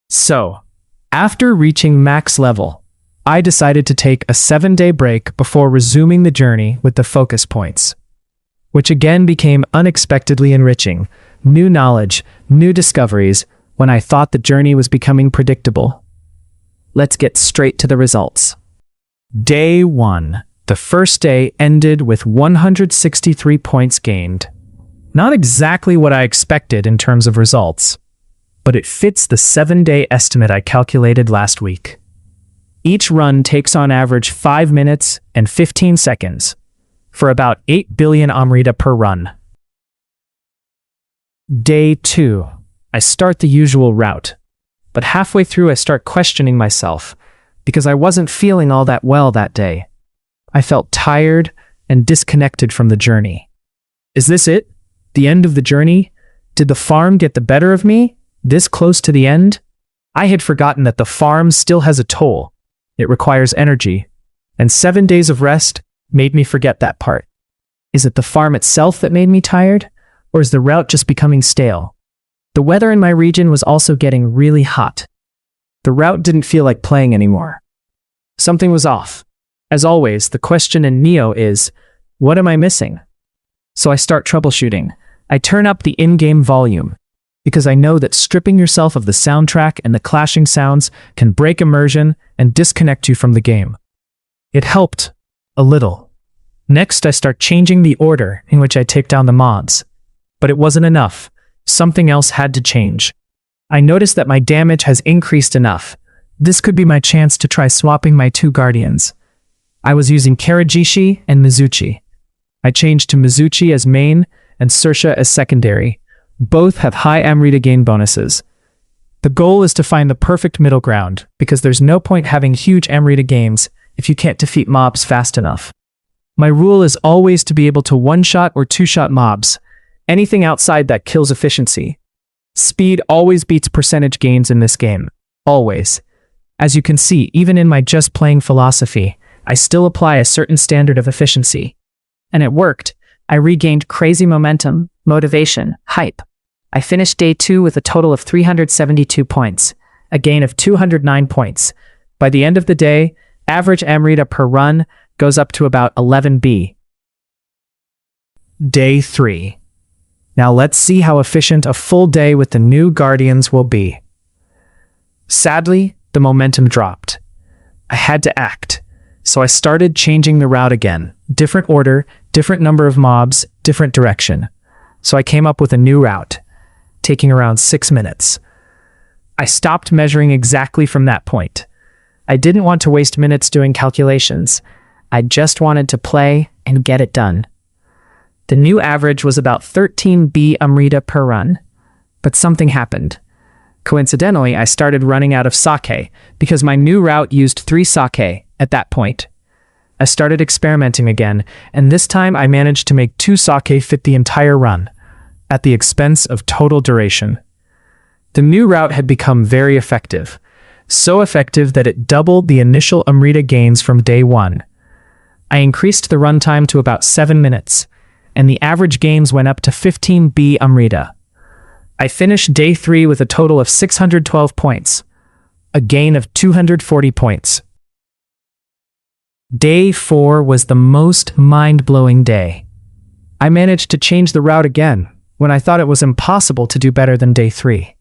So, after reaching max level, I decided to take a 7-day break before resuming the journey with the focus points, which again became unexpectedly enriching. New knowledge, new discoveries, when I thought the journey was becoming predictable. Let's get straight to the results. Day 1. The first day ended with 163 points gained. Not exactly what I expected in terms of results, but it fits the 7-day estimate I calculated last week. Each run takes on average 5 minutes and 15 seconds, for about 8 billion Amrita per run. Day 2. I start the usual route, but halfway through I start questioning myself, because I wasn't feeling all that well that day. I felt tired and disconnected from the journey. Is this it? The end of the journey? Did the farm get the better of me? This close to the end? I had forgotten that the farm still has a toll. It requires energy, and 7 days of rest made me forget that part. Is it the farm itself that made me tired, or is the route just becoming stale? The weather in my region was also getting really hot. The route didn't feel like playing anymore. Something was off. As always, the question in Nioh is, what am I missing? So I start troubleshooting. I turn up the in-game volume, because I know that stripping yourself of the soundtrack and the clashing sounds can break immersion and disconnect you from the game. It helped, a little. Next, I start changing the order in which I take down the mobs. But it wasn't enough. Something else had to change. I noticed that my damage has increased enough. This could be my chance to try swapping my 2 guardians. I was using Karajishi and Mizuchi. I changed to Mizuchi as main and Saorsha as secondary. Both have high Amrita gain bonuses. The goal is to find the perfect middle ground, because there's no point having huge Amrita gains if you can't defeat mobs fast enough. My rule is always to be able to one-shot or two-shot mobs. Anything outside that kills efficiency. Speed always beats percentage gains in this game. Always. As you can see, even in my just playing philosophy, I still apply a certain standard of efficiency. And it worked. I regained crazy momentum, motivation, hype. I finished day 2 with a total of 372 points, a gain of 209 points. By the end of the day, average Amrita per run goes up to about 11B. Day 3. Now let's see how efficient a full day with the new Guardians will be. Sadly, the momentum dropped. I had to act. So I started changing the route again. Different order, different number of mobs, different direction. So I came up with a new route, taking around 6 minutes. I stopped measuring exactly from that point. I didn't want to waste minutes doing calculations. I just wanted to play and get it done. The new average was about 13B Amrita per run. But something happened. Coincidentally, I started running out of sake, because my new route used 3 sake at that point. I started experimenting again, and this time I managed to make 2 sake fit the entire run, at the expense of total duration. The new route had become very effective, so effective that it doubled the initial Amrita gains from day 1. I increased the runtime to about 7 minutes, and the average gains went up to 15B Amrita. I finished day 3 with a total of 612 points, a gain of 240 points. Day 4 was the most mind-blowing day. I managed to change the route again, when I thought it was impossible to do better than day 3.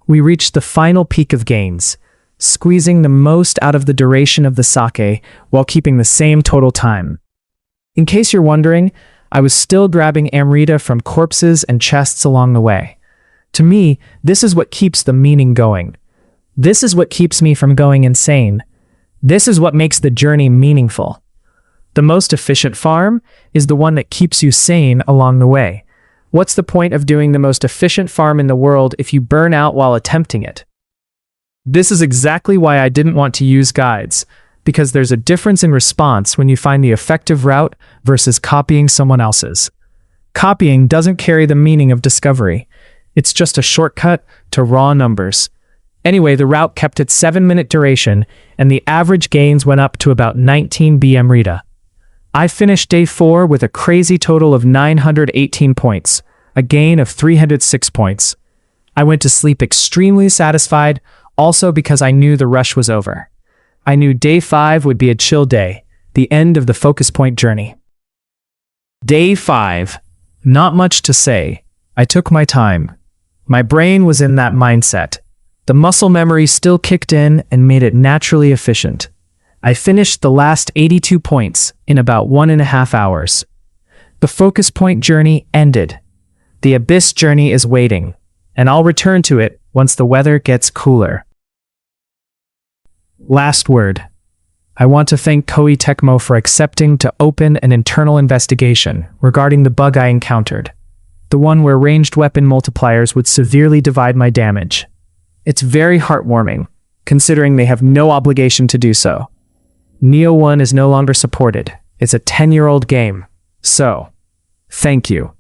We reached the final peak of gains, squeezing the most out of the duration of the sake while keeping the same total time. In case you're wondering, I was still grabbing Amrita from corpses and chests along the way. To me, this is what keeps the meaning going. This is what keeps me from going insane. This is what makes the journey meaningful. The most efficient farm is the one that keeps you sane along the way. What's the point of doing the most efficient farm in the world if you burn out while attempting it? This is exactly why I didn't want to use guides, because there's a difference in response when you find the effective route versus copying someone else's. Copying doesn't carry the meaning of discovery. It's just a shortcut to raw numbers. Anyway, the route kept its 7-minute duration, and the average gains went up to about 19B Amrita. I finished day 4 with a crazy total of 918 points, a gain of 306 points. I went to sleep extremely satisfied, also because I knew the rush was over. I knew day 5 would be a chill day, the end of the focus point journey. Day 5. Not much to say. I took my time. My brain was in that mindset. The muscle memory still kicked in and made it naturally efficient. I finished the last 82 points in about 1.5 hours. The focus point journey ended. The abyss journey is waiting, and I'll return to it once the weather gets cooler. Last word. I want to thank Koei Tecmo for accepting to open an internal investigation regarding the bug I encountered, the one where ranged weapon multipliers would severely divide my damage. It's very heartwarming, considering they have no obligation to do so. Nioh 1 is no longer supported. It's a 10-year-old game. So, thank you.